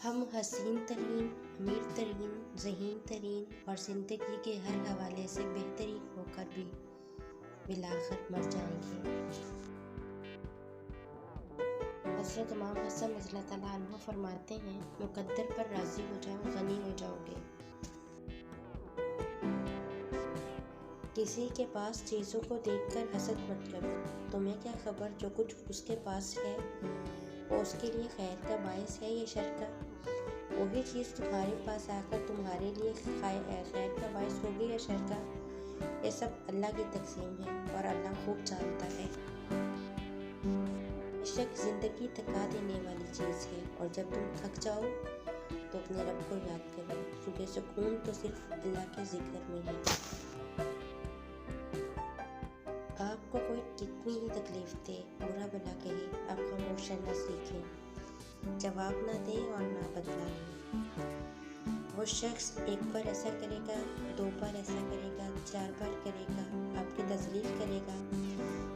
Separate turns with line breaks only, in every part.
हम हसीन तरीन, अमीर तरीन, ज़हीन तरीन और ज़िंदगी के हर हवाले से बेहतरीन होकर भी बिलाखिर मर जाएंगे। हज़रत इमाम हसन रज़ियल्लाहु तआला अन्हु फरमाते हैं, मुक़द्दर पर राज़ी हो जाओ, गनी हो जाओगे। किसी के पास चीज़ों को देखकर हसद मत करो। तुम्हें क्या खबर जो कुछ उसके पास है वो उसके लिए खैर का बायस है या शर का। वही चीज़ तुम्हारे पास आकर तुम्हारे लिए खैर का बायस होगी या शर का। ये सब अल्लाह की तक़सीम है और अल्लाह खूब जानता है। बेशक ज़िंदगी थका देने वाली चीज़ है और जब तुम थक जाओ तो अपने रब को याद करो, क्योंकि सुकून तो सिर्फ अल्लाह के ज़िक्र में है। आपको कोई कितनी ही तकलीफ दे, बुरा भला कहे, आप खामोश रहना सीखें, जवाब ना दे और ना बदला ले। वो शख्स एक बार ऐसा करेगा, 2 बार ऐसा करेगा, 4 बार करेगा, आपकी तज़लील करेगा,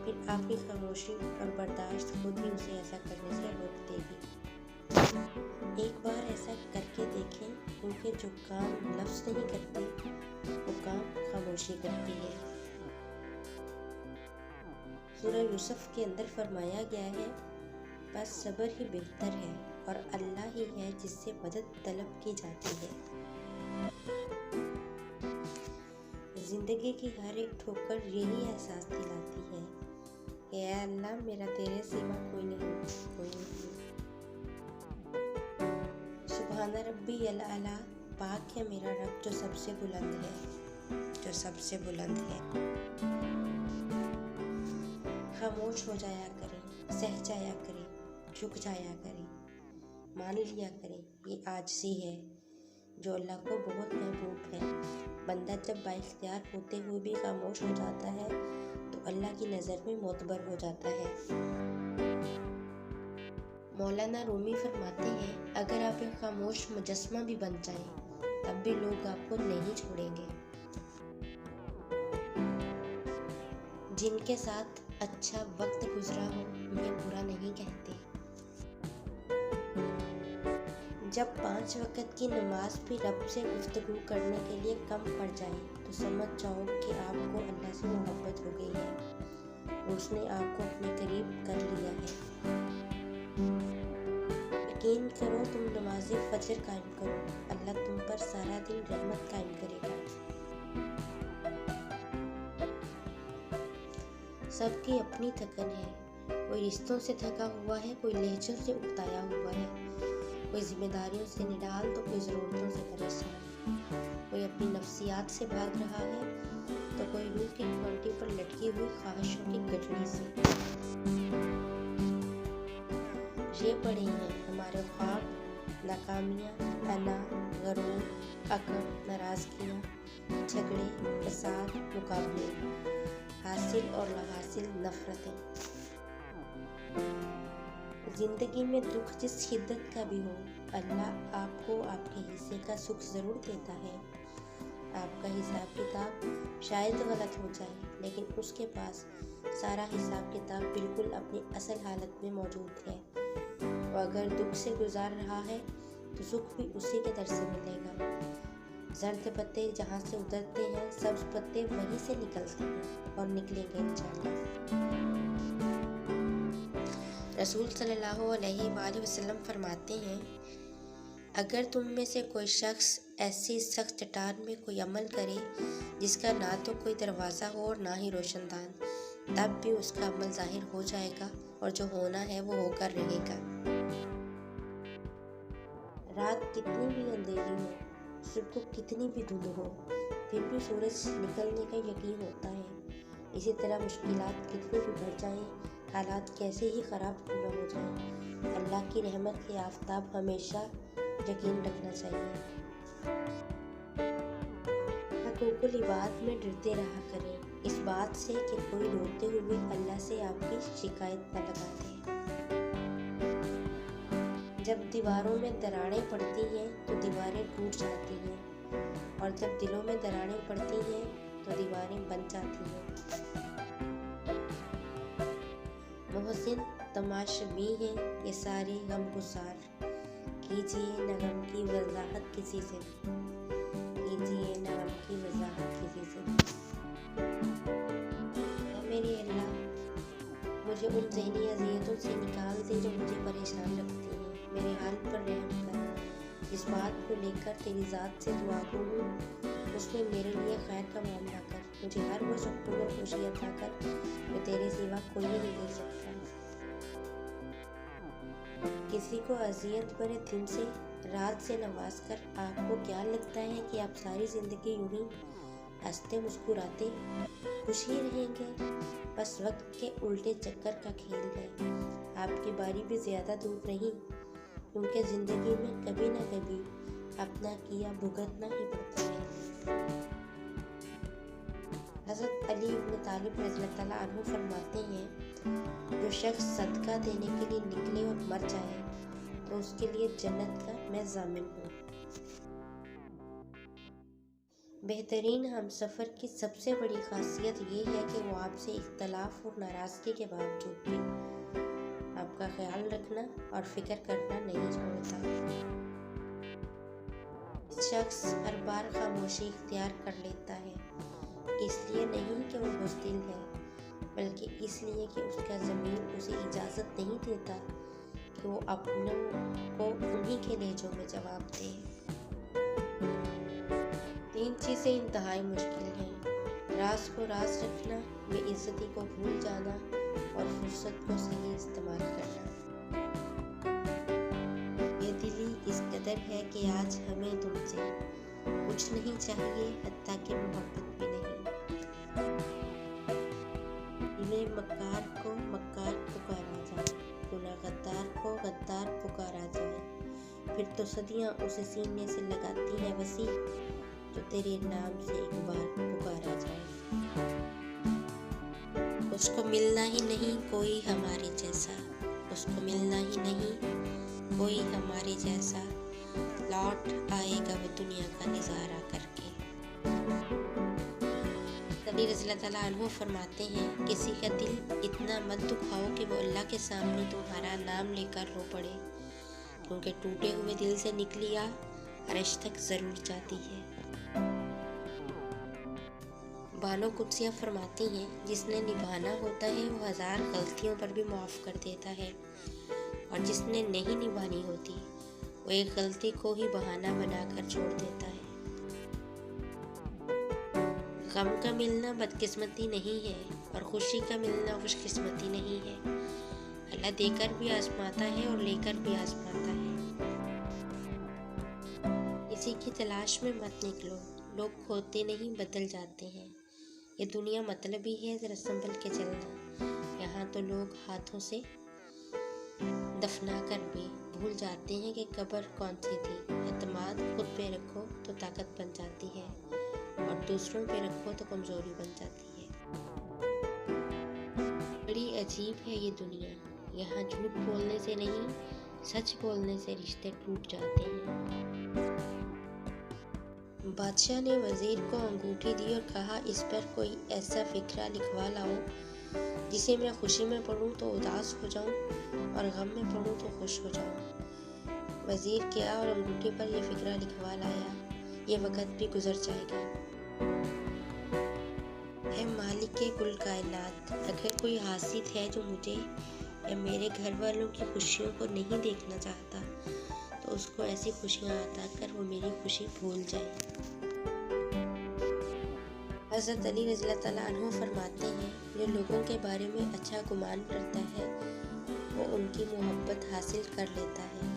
फिर आपकी खामोशी और बर्दाश्त खुद ही उसे ऐसा करने से रोक देगी। एक बार ऐसा करके देखें, क्योंकि जो काम लफ्ज़ नहीं करते वो काम खामोशी करती है। सूरह यूसुफ के अंदर फरमाया गया है, बस सब्र ही बेहतर है और अल्लाह ही है जिससे मदद तलब की जाती है। ज़िंदगी की हर एक ठोकर यही एहसास दिलाती है कि ऐ अल्लाह, मेरा तेरे सिवा कोई नहीं। सुभान रब्बी अल आला, पाक है मेरा रब जो सबसे बुलंद है। खामोश हो जाया करें, सह जाया करें, झुक जाया करें, मान लिया करें, ये आजिज़ी है जो अल्लाह को बहुत महबूब है। बंदा जब बाइख्तियार होते हुए भी खामोश हो जाता है तो अल्लाह की नज़र में मोतबर हो जाता है। मौलाना रूमी फरमाते हैं, अगर आप एक खामोश मुजस्समा भी बन जाएं तब भी लोग आपको नहीं छोड़ेंगे। जिनके साथ अच्छा वक्त गुजरा हो उन्हें बुरा नहीं कहते। जब 5 वक्त की नमाज भी रब से गुफ्तगू करने के लिए कम पड़ जाए तो समझ जाओ कि आपको अल्लाह से मोहब्बत हो गई है, उसने आपको अपने करीब कर लिया है। यकीन करो, तुम नमाज़ फजर कायम करो, अल्लाह तुम पर सारा दिन रहमत कायम करेगा। सबकी अपनी थकन है, कोई रिश्तों से थका हुआ है, कोई लहजों से उकताया हुआ है, कोई जिम्मेदारियों से निडाल तो कोई ज़रूरतों से परेशान, कोई अपनी नफ्सियात से भाग रहा है तो कोई रूह की घंटी पर लटकी हुई ख्वाहिशों की गठरी से। ये पड़े हैं हमारे ख्वाब, नाकामियाँ, अना, गरूर, अकड़, नाराज़गियाँ, झगड़े, फसाद, मुकाबले, हासिल और लाहासिल नफरतें। जिंदगी में दुख जिस शिद्दत का भी हो, अल्लाह आपको आपके हिस्से का सुख ज़रूर देता है। आपका हिसाब किताब शायद गलत हो जाए, लेकिन उसके पास सारा हिसाब किताब बिल्कुल अपनी असल हालत में मौजूद है। वो अगर दुख से गुजार रहा है तो सुख भी उसी के दर से मिलेगा। जर्द पत्ते जहाँ से उतरते हैं, सब्ज पत्ते वहीं से निकलते हैं और निकलेंगे इंशाअल्लाह। रसूल सल्लल्लाहु अलैहि वसल्लम फरमाते हैं, अगर तुम में से कोई शख्स ऐसी सख्त चट्टान में कोई अमल करे जिसका ना तो कोई दरवाज़ा हो और ना ही रोशनदान, तब भी उसका अमल जाहिर हो जाएगा और जो होना है वो होकर रहेगा। रात कितनी भी अंधेरी हो, सुबह कितनी भी धुंध हो, फिर भी सूरज निकलने का यकीन होता है। इसी तरह मुश्किलात कितनी भी बढ़ जाएं, हालात कैसे ही ख़राब क्यों न हो जाएं, अल्लाह की रहमत के आफताब हमेशा यकीन रखना चाहिए। हकूकुल इबाद में डरते रहा करें, इस बात से कि कोई रोते हुए अल्लाह से आपकी शिकायत न लगा दे। जब दीवारों में दरारें पड़ती हैं तो दीवारें टूट जाती हैं, और जब दिलों में दरारें पड़ती हैं तो दीवारें बन जाती हैं। मोहसिन तमाशबी हैं ये सारे गमगुसार, कीजिए न गम की वजाहत किसी से, कीजिए न गम की वजाहत किसी से। मेरे अल्लाह, मुझे उन ज़हनी अज़ियतों से निकाल दे जो मुझे परेशान रखती हैं। मेरे हाल पर रहम कर। जिस बात को लेकर तेरी ज़ात से दुआ करूँ उसमें मेरे लिए खैर का मामला कर। मुझे हर वो सुकून और खुशी अता कर जो तेरे सिवा कोई नहीं दे सकता। किसी को अजियत भरे दिन से रात से नवाज कर आपको क्या लगता है कि आप सारी ज़िंदगी यूं ही हंसते मुस्कुराते खुश ही रहेंगे? बस वक्त के उल्टे चक्कर का खेल है। आपकी बारी भी ज़्यादा दूर नहीं, क्योंकि ज़िंदगी में कभी ना कभी अपना किया भुगतना ही पड़ता है। हज़रत अली इब्न तालिब रज़ियल्लाहु ताला अन्हु फरमाते हैं, जो शख्स सदका देने के लिए निकले और मर जाए तो उसके लिए जन्नत का मैं ज़ामिन हूँ। बेहतरीन हमसफ़र की सबसे बड़ी खासियत ये है कि वो आपसे इख्तलाफ और नाराज़गी के बावजूद भी आपका ख्याल रखना और फिक्र करना नहीं छोड़ता। शख्स हर बार खामोशी इख्तियार कर लेता है, इसलिए नहीं कि वो बुज़दिल है, बल्कि इसलिए कि उसका ज़मीर उसे इजाज़त नहीं देता कि वो अपनों को उन्हीं के लहजों में जवाब दे। 3 चीज़ें इंतहाई मुश्किल हैं: राज को राज रखना, बेइज्जती को भूल जाना और फुर्सत को सही इस्तेमाल करना। बेदिली इस कदर है कि आज हमें तुमसे कुछ नहीं चाहिए, हत्ता कि मोहब्बत भी नहीं। इन्हें मक्कार को मक्कार पुकारा जाए, गुनाह गद्दार को गद्दार पुकारा जाए, फिर तो सदियाँ उसे सीने से लगाती है वसी जो तेरे नाम से एक बार पुकारा जाए। उसको मिलना ही नहीं कोई हमारे जैसा, उसको मिलना ही नहीं कोई हमारे जैसा, लौट आएगा वो दुनिया का नज़ारा करके। अली रज़ियल्लाहु ताला अन्हु फरमाते हैं, किसी का दिल इतना मत दुखाओ कि वो अल्लाह के सामने तुम्हारा नाम लेकर रो पड़े, क्योंकि टूटे हुए दिल से निकली आह अर्श तक ज़रूर जाती है। बानो कुद्सिया फरमाती हैं, जिसने निभाना होता है वो 1000 गलतियों पर भी माफ़ कर देता है, और जिसने नहीं निभानी होती वो एक गलती को ही बहाना बनाकर छोड़ देता है। गम का मिलना बदकिस्मती नहीं है और खुशी का मिलना खुशकिस्मती नहीं है। अल्लाह देकर भी आजमाता है और लेकर भी आजमाता है। किसी की तलाश में मत निकलो, लोग खोते नहीं बदल जाते हैं। ये दुनिया मतलबी है, जरा संभल के चलना। यहाँ तो लोग हाथों से दफना कर भी भूल जाते हैं कि कब्र कौन सी थी। एतमाद खुद पे रखो तो ताकत बन जाती है, और दूसरों पे रखो तो कमज़ोरी बन जाती है। बड़ी अजीब है ये दुनिया, यहाँ झूठ बोलने से नहीं सच बोलने से रिश्ते टूट जाते हैं। बादशाह ने वज़ीर को अंगूठी दी और कहा, इस पर कोई ऐसा फ़िक्रा लिखवा लाओ जिसे मैं खुशी में पढ़ूं तो उदास हो जाऊं और गम में पढ़ूं तो खुश हो जाऊं। वज़ीर गया और अंगूठी पर यह फ़िक्रा लिखवा लाया, ये वक़्त भी गुजर जाएगा। है मालिक कुल कायनात, अगर कोई हासिद है जो मुझे या मेरे घर वालों की खुशियों को नहीं देखना चाहता तो उसको ऐसी खुशियाँ अता कर वो मेरी खुशी भूल जाए। हज़रत अली रज़ियल्लाहु ताला अन्हु फरमाते हैं, जो लोगों के बारे में अच्छा गुमान करता है वो उनकी मोहब्बत हासिल कर लेता है।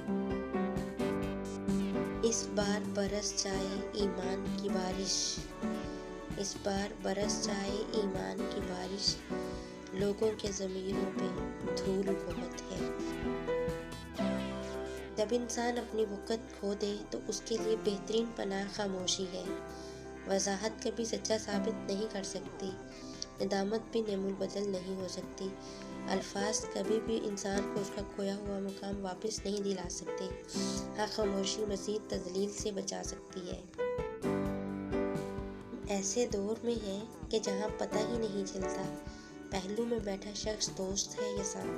इस बार बरस जाए ईमान की बारिश, इस बार बरस जाए ईमान की बारिश, लोगों के ज़मीरों पे धूल बहुत है। जब इंसान अपनी वक़्त खो दे तो उसके लिए बेहतरीन पनाह खामोशी है। वजाहत कभी सच्चा साबित नहीं कर सकती, निदामत भी नेमुल बदल नहीं हो सकती, अल्फाज कभी भी इंसान को उसका खोया हुआ मुकाम वापस नहीं दिला सकते। हाँ, खामोशी मज़ीद तज़लील से बचा सकती है। ऐसे दौर में है कि जहाँ पता ही नहीं चलता पहलू में बैठा शख्स दोस्त है या साथ।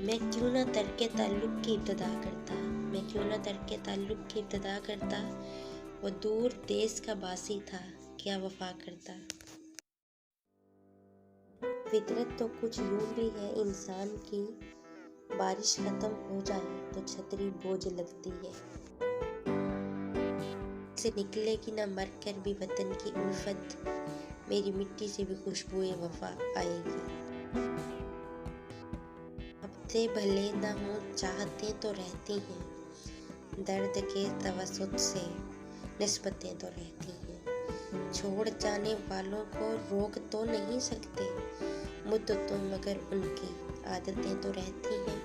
मैं क्यों ना तर्क ताल्लुक़ की इब्तिदा करता, मैं क्यों ना तर्क ताल्लुक़ की इब्तिदा करता। वो दूर देश का बासी था, क्या वफा करता। फितरत तो कुछ यूं भी है इंसान की, बारिश ख़त्म हो जाए तो छतरी बोझ लगती है। से निकलेगी न मर कर भी वतन की उल्फत, मेरी मिट्टी से भी खुशबुए वफा आएगी। हफ्ते भले न हो चाहते तो रहती हैं, दर्द के तवस्सुत से निस्बतें तो रहती हैं। छोड़ जाने वालों को रोक तो नहीं सकते, मुद्दतों मगर उनकी आदतें तो रहती हैं।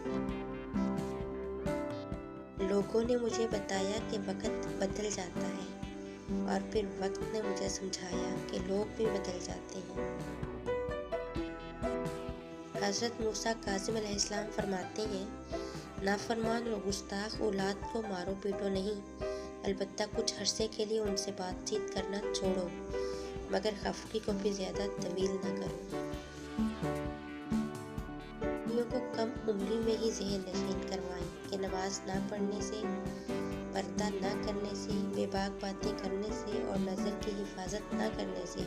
लोगों ने मुझे बताया कि वक्त बदल जाता है, और फिर वक्त ने मुझे समझाया कि लोग भी बदल जाते हैं। हज़रत मूसा काज़िम अलैहिस्सलाम फरमाते हैं, नाफरमान और गुस्ताख औलाद को मारो पीटो नहीं, अलबत्ता कुछ अरसे के लिए उनसे बातचीत करना छोड़ो, मगर खफकी को भी ज़्यादा तवील न करो। को कम उम्री में ही ज़हन नशीन करवाएं कि नमाज ना पढ़ने से, पर्दा ना करने से, बेबाक बातें करने से और नज़र की हिफाजत ना करने से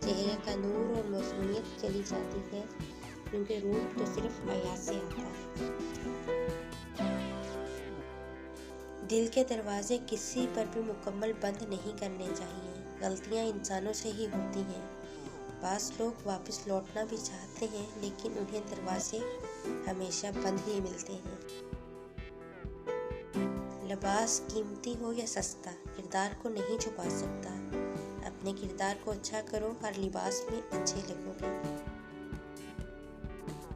चेहरे का नूर और मौसूमियत चली जाती है, क्योंकि रूह तो सिर्फ हया से आता है। दिल के दरवाजे किसी पर भी मुकम्मल बंद नहीं करने चाहिए, गलतियाँ इंसानों से ही होती हैं। बास लोग वापस लौटना भी चाहते हैं, लेकिन उन्हें दरवाजे हमेशा बंद ही मिलते हैं। लिबास कीमती हो या सस्ता, किरदार को नहीं छुपा सकता। अपने किरदार को अच्छा करो, हर लिबास में अच्छे लगोगे।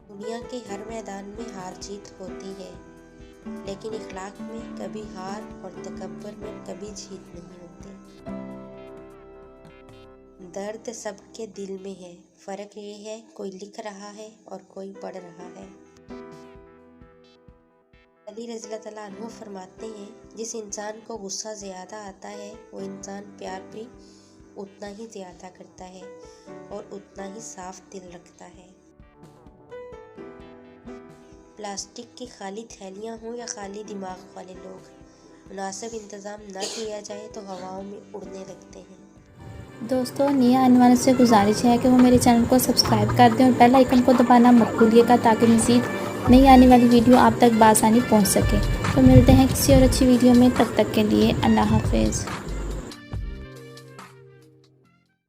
दुनिया के हर मैदान में हार जीत होती है, लेकिन इखलाक में कभी हार और तकब्बुर में कभी जीत नहीं होती। दर्द सबके दिल में है, फ़र्क ये है कोई लिख रहा है और कोई पढ़ रहा है। अली रज़ियल्लाहु तआला अन्हु फरमाते हैं, जिस इंसान को गुस्सा ज़्यादा आता है वो इंसान प्यार भी उतना ही ज़्यादा करता है और उतना ही साफ दिल रखता है। प्लास्टिक की खाली थैलियाँ हों या खाली दिमाग वाले लोग, मुनासिब इंतज़ाम न किया जाए तो हवाओं में उड़ने लगते हैं।
दोस्तों, नए आने वालों से गुजारिश है कि वो मेरे चैनल को सब्सक्राइब कर दें और बेल आइकन को दबाना मत भूलिएगा, ताकि मज़ीद नई आने वाली वीडियो आप तक बआसानी पहुंच सके। तो मिलते हैं किसी और अच्छी वीडियो में, तब तक के लिए अल्लाह हाफ़िज़।